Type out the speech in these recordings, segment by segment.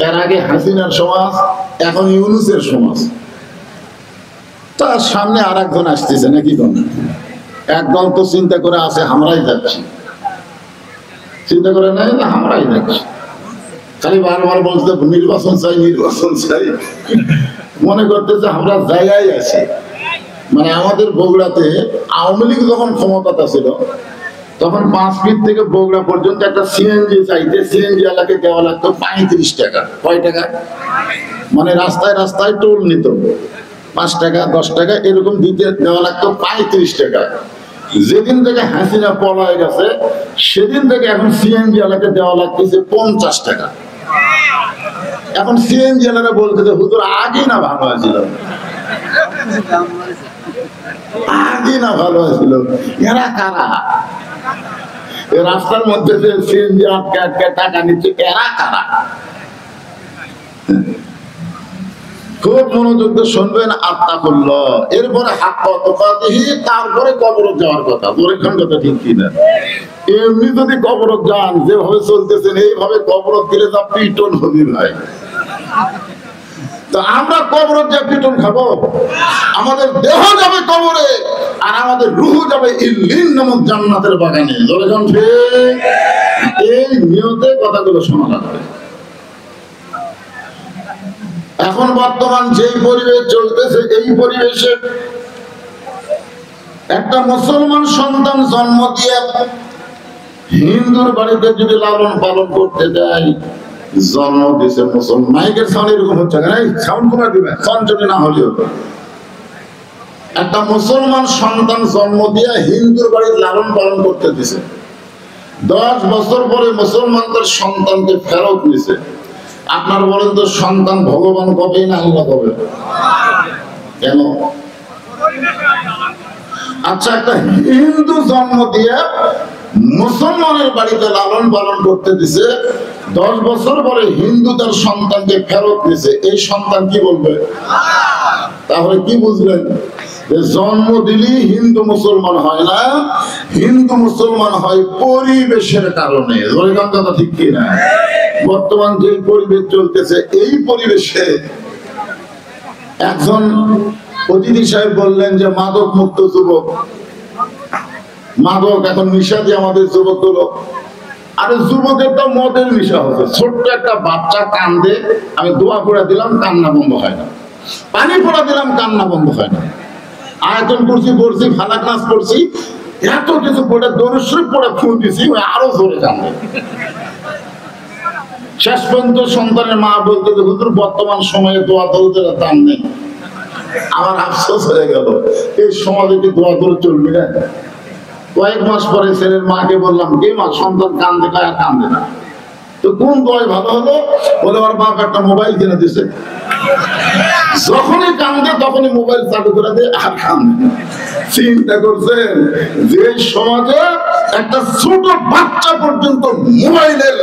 এর আগে হাসিনার সমাজ, এখন ইউনূসের সমাজ। তার সামনে আর একজন আসতেছে নাকি কোন একদল তো চিন্তা করে আছে আমরাই যাচ্ছি, চিন্তা করে নাই না আমরাই যাচ্ছি, খালি বারবার বলতে নির্বাচন চাই নির্বাচন চাই, মনে করতেছে আমরা জায়গায় আছি। মানে আমাদের বগুড়াতে আওয়ামী লীগ যখন ক্ষমতাটা ছিল তখন 5 ফিট থেকে বগুড়া পর্যন্ত একটা সিএনজি চাইতে সিএনজি এলাকে দেওয়া লাগতো 35 টাকা। কয় টাকা? মানে রাস্তায় রাস্তায় টোল নিত, 5 টাকা 10 টাকা এরকম দিতে দেওয়া লাগতো 35 টাকা। যেদিন থেকে হাসিনা পলায় গেছে সেদিন থেকে এখন সিএনজি এলাকে দেওয়া লাগতেছে 50 টাকা। এখন সিএনজি এলাকা বলতেছে হুজুর আগে না ভালো আছিল, আগে না ভালো ছিল। এরা কারা? রাস্তার মধ্যে যে সিএনজি আটকে আটকে টাকা নিচ্ছে এরা কারা? খুব মনোযোগ দিয়ে শুনবেন। আত্তাকুল্লাহ, এরপরে হাক্কা তুকাতিহি, তারপরে কবর যাওয়ার কথা। পরীক্ষণ কথা ঠিক কিনা? এমনি যদি কবর যান যেভাবে চলতেছেন এইভাবে কবর গেলে যা পিটন হবি ভাই। তো আমরা কবর যে পিটন খাবো, আমাদের দেহ যাবে কবরে আর আমাদের রূহ যাবে ইল্লিন নামক জান্নাতের বাগানে। যখন এই নিয়তে কথাগুলো শোনা লাগবে। এখন বর্তমান যে পরিবেশ চলতেছে এই পরিবেশে একটা মুসলমান সন্তান জন্ম দিয়ে হিন্দুর বাড়িতে যদি লালন পালন করতে দেয়, জন্ম দিছে মুসলমান, মাইকের সাউন্ড এরকম হচ্ছে না, সাউন্ড কমা দিবে সঞ্চয় না হলেও। একটা মুসলমান সন্তান জন্ম দিয়ে হিন্দুর বাড়িতে লালন পালন করতে দিছে, 10 বছর পরে মুসলমান তার সন্তানকে ফেরত নিছে। আপনার বলেন তো সন্তান ভগবান কবে না আল্লাহ কবে? কেন? আচ্ছা, একটা হিন্দু জন্ম দিয়ে মুসলমানের বাড়িতে লালন পালন করতে দিছে, 10 বছর পরে হিন্দু তার সন্তানকে ফেরত দিছে, এই সন্তান কি বলবে? তাহলে কি বুঝলেন? যে জন্ম দিলেই হিন্দু মুসলমান হয় না, হিন্দু মুসলমান হয় পরিবেশের কারণে। কথা ঠিক কিনা? বর্তমান যে পরিবেশ চলতেছে এই পরিবেশে একজন অতিথি সাহেব বললেন যে মাদক মুক্ত যুবক, মাদক এখন নিশা দিয়ে আমাদের যুবক গুলো। আরে যুবকের তো মদের নেশা হচ্ছে। ছোট্ট একটা বাচ্চা কান্দে, আমি দোয়া পড়া দিলাম কান্না বন্ধ হয় না, পানি পড়া দিলাম কান্না বন্ধ হয় না, আয়াতুল কুরসি পড়ছি, ফালাক নাস পড়ছি, এত কিছু পড়ে দরুদ শরীফ পড়ে ফুল দিছি, আরো জোরে কান্দে। শেষ পর্যন্ত সন্তানের মা বলতে হুজুর বর্তমান সময়ে দোয়া দরুদের দাম নেই। আমার আফসোস হয়ে গেল, এই সমাজে কি দোয়া দরুদ চলবে না? কয়েক মাস পরে ছেলের মাকে বললাম, কে মা সন্তান কান্দে আর কান্দে না, তো কোন দোয়াই ভালো হলো? বলে আমার বাপ একটা মোবাইল কিনে দিছে, যখনই কান্দে তখনই মোবাইল চালু করে দেয় আর কান্দে। চিন্তা করছেন যে সমাজে একটা ছোট বাচ্চা পর্যন্ত মোবাইলের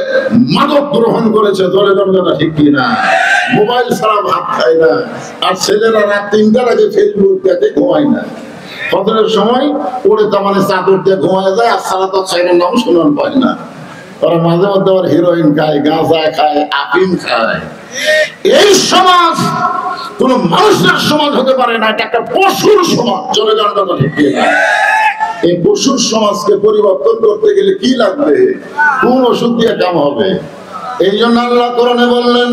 মাদক গ্রহণ করেছে। ধরে কথা ঠিক কিনা? মোবাইল ছাড়া ভাত খায় না, আর ছেলেরা রাত 3টার আগে ফেসবুক দেখে ঘুমায় না, ফজরের সময় পড়ে তার মানে চাদর দিয়ে ঘুমায় যায়, আর সারা তো ছেলের নাম শোনার পায় না। ওরা মাঝে মধ্যে আবার হিরোইন খায়, গাঁজা খায়, আফিম খায়। এই সমাজ কোন মানুষের সমাজ হতে পারে না, এটা একটা পশুর সমাজ। চলে যাওয়ার কথা ঠিক কিনা? এই পশুর সমাজকে পরিবর্তন করতে গেলে কি লাগবে? কোন ওষুধ দিয়ে কাম হবে? এই জন্য আল্লাহ কোরআনে বললেন,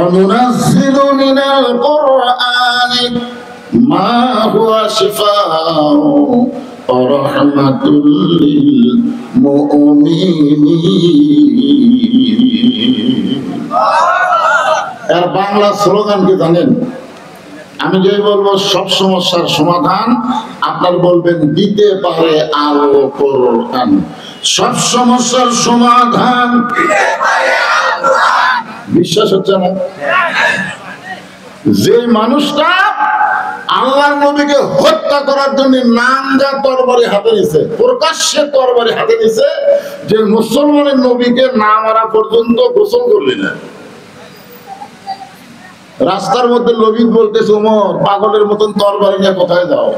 অনুনাজ্জিলু মিনাল কুরআনি মা হুয়া শিফাউ ওয়া রাহমাতুল লিল মুমিনিন। এর বাংলা স্লোগান কি জানেন? আমি যে বলবো সব সমস্যার সমাধান, আপনার বলবেন দিতে পারে আলো কোরআন। সব সমস্যার সমাধান দিতে পারে আলো কোরআন। বিশ্বাস হচ্ছে না? যে মানুষটা আল্লাহর নবীকে হত্যা করার জন্য নাঙ্গা তরবারি হাতে নিছে, প্রকাশ্যে তরবারি হাতে নিছে, যে মুসলমানের নবীকে না মারা পর্যন্ত গোসল করবে না। রাস্তার মধ্যে লবিদ বলতেছে, ওমর পাগলের মতন তরবারি নিয়ে কোথায় যাও?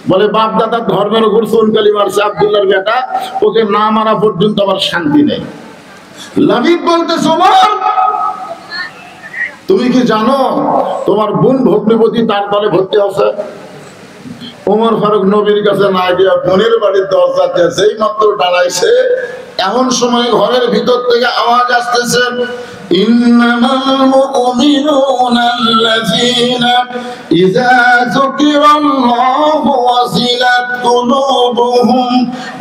বলে বাপ দাদা ধর্মের উপর চুনকালি মারছে আব্দুল্লাহর বেটা, ওকে না মারা পর্যন্ত আমার শান্তি নেই। লবিদ বলতেছে, ওমর জানো তোমার বোন ভগ্নিপতি তার দলে ভর্তি আছে? ওমর ফারুক নবীর কাছে না গিয়া বোনের বাড়ির দরজাতে যেই মাত্র দাঁড়াইছে, এমন সময় ঘরের ভিতর থেকে আওয়াজ আসতেছে, ইন্নামাল মুমিনুনা আল্লাযীনা ইযা যুকিরাল্লাহু ওয়াজিলাত কুলুবুহুম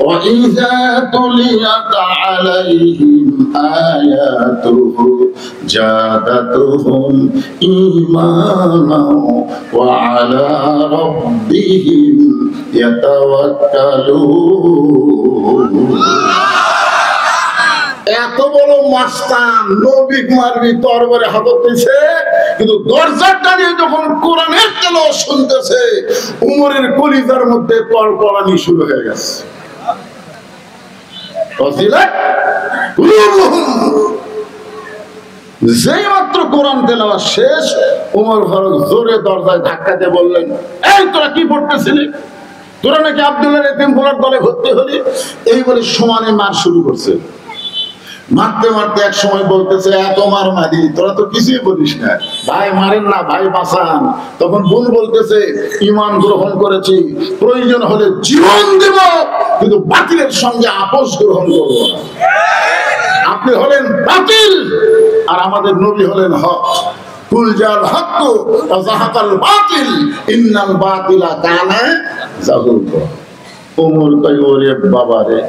ওয়া ইযা তুলিয়াত আলাইহিম আয়াতুহু জাদাতুহুম ঈমানাও ওয়া আলা রাব্বিহিম ইয়াতাওয়াক্কালুন। এত বড় মাস্তান, নবী মারবি তরবারে হাতত দিছে, কিন্তু দরজার দাঁড়িয়ে যখন কোরআনের তেলাওয়াত শুনতেছে, উমরের কলিজার মধ্যে তড়পড়ানি শুরু হয়ে গেছে। যেই মাত্র কোরআন তেলাওয়াত শেষ, উমর ফারুক জোরে দরজায় ধাক্কা দিয়ে বললেন, এই তোরা কি পড়তেছিলি? তোরা নাকি আব্দুল্লাহর এতিমখানার দলে ভর্তি হলি? এই বলে সমানে মার শুরু করছে। মারতে মারতে এক সময় বলতেছে, এত মার মারি, তোরা তো কিছুই বলিস না, ভাই মারেন না, ভাই বাঁচান। তখন বোন বলতেছে, ঈমান গ্রহণ করেছি, প্রয়োজন হলে জীবন দেব, কিন্তু বাতিলের সঙ্গে আপোষ গ্রহণ করব না। আপনি হলেন বাতিল আর আমাদের নবী হলেন হক। কুল জাল হক ওয়া যাহাকাল বাতিল ইন্নাল বাতিলা কানা যাহুকা। ওমর কই, ওরে বাবা রে,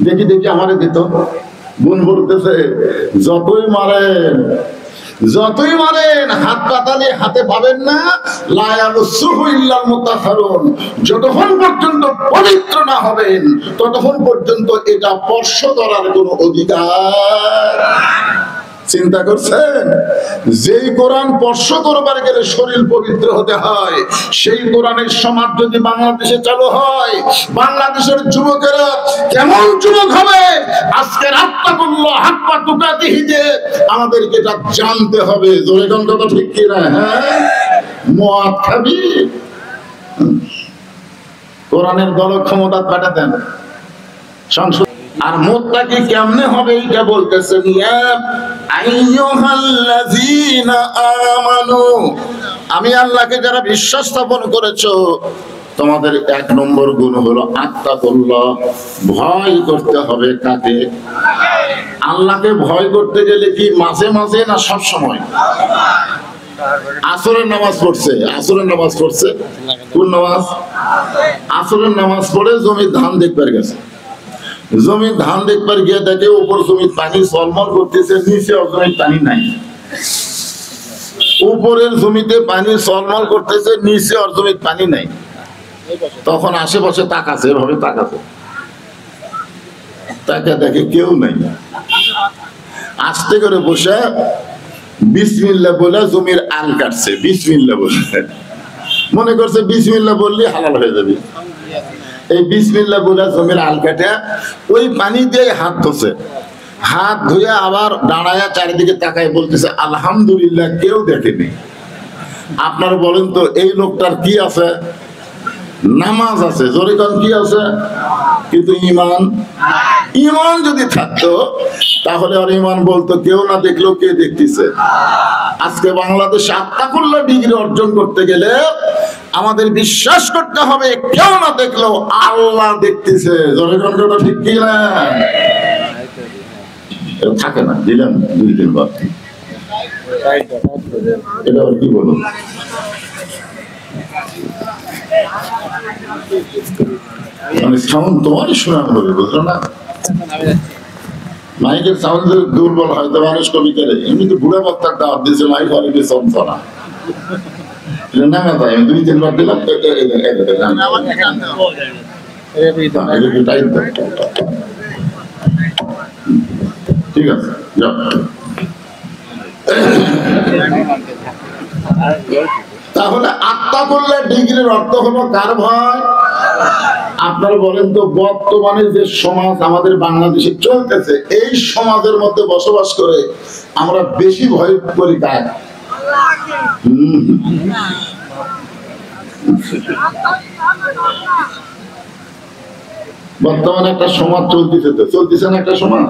দেখি দেখি আমারে দিত। বোন বলতেছে, যতই মারেন যতই মারেন হাত পাতালে হাতে পাবেন না, লা ইয়ামসুহু ইল্লাল মুতাহহারুন। যতক্ষণ পর্যন্ত পবিত্র না হবেন ততক্ষণ পর্যন্ত এটা স্পর্শ করার কোনো অধিকার। চিন্তা করছেন, যেই কোরআন স্পর্শ করবার গেলে শরীর পবিত্র হতে হয়, সেই কোরআনের সমাজ যদি বাংলাদেশে চালু হয়, বাংলাদেশের যুবকেরা কেমন যুবক হবে আজকে রাতটা করলো হাত পা টুকাতে হিজে, আমাদেরকে এটা জানতে হবে। জোরে কোন কথা ঠিক কিনা? হ্যাঁ, মদ খাবি, কোরআনের দল ক্ষমতা পাঠাতেন সংসদ। আর মোদটা কি কেমনে হবে এটা বলতেছেন, আমি আল্লাহকে যারা বিশ্বাস স্থাপন করেছো, তোমাদের এক নম্বর গুণ হলো আত্তাকুল্লাহ, ভয় করতে হবে। কাকে? আল্লাহকে ভয় করতে গেলে কি মাঝে মাঝে না সব সময়? আসরের নামাজ পড়ছে, আসরের নামাজ পড়ছে, কোন নামাজ? আসরের নামাজ পড়ে জমির ধান দেখবার গেছে। জমির ধান দেখবার গিয়ে দেখে উপর জমির পানি ঝলমল করতেছে, নিচে জমির পানি নাই। উপরের জমিতে পানি ঝলমল করতেছে, নিচে জমির পানি নাই। তখন আশেপাশে তাকাছে, এভাবে তাকাছে, তাকে দেখে কেউ নাই। আস্তে করে বসে বিসমিল্লাহ বলে জমির আল কাটছে। বিসমিল্লাহ বলে মনে করছে বিসমিল্লাহ বললে হালাল হয়ে যাবে। এই বিসমিল্লাহ বলে জমির আল কাটে ওই পানি দিয়ে হাত ধুছে। হাত ধুয়ে আবার দাঁড়ায় চারিদিকে তাকায় বলতেছে আলহামদুলিল্লাহ, কেউ দেখেনি। আপনারা বলেন তো এই লোকটার কি আছে? নামাজ আছে, জোরে কোন কি আছে? কিন্তু ঈমান, ঈমান যদি থাকতো তাহলে আর ঈমান বলতো কেউ না দেখলেও কে দেখতেছে। আজকে বাংলাদেশে আত্তাকুল্লাহ ডিগ্রি অর্জন করতে গেলে আমাদের বিশ্বাস করতে হবে কেউ না দেখলেও আল্লাহ দেখতেছে। জোরে কোন কথা ঠিক কি না? এটা থাকে না, দিলাম 2-3 বার। এটা আর কি বলবো, মানে সাউন্ড তোমারই শোনানো হবে, বুঝলো না? মাইকের সাউন্ড দুর্বল হয়তো মানুষ কবি করে, এমনি তো বুড়া বক্তার দাওয়াত দিয়েছে, মাইক অনেকে চলতো না। নামা যায় 2-3 বার দিলাম। ঠিক আছে, যাও। তাহলে আত্তাকুল্লাহ ডিগ্রির অর্থ হলো কার ভয়? আপনারা বলেন তো, বর্তমানে যে সমাজ আমাদের বাংলাদেশে চলতেছে, এই সমাজের মধ্যে বসবাস করে আমরা বেশি ভয় করি কার? বর্তমানে একটা সমাজ চলতেছে, তো চলতেছে না একটা সমাজ?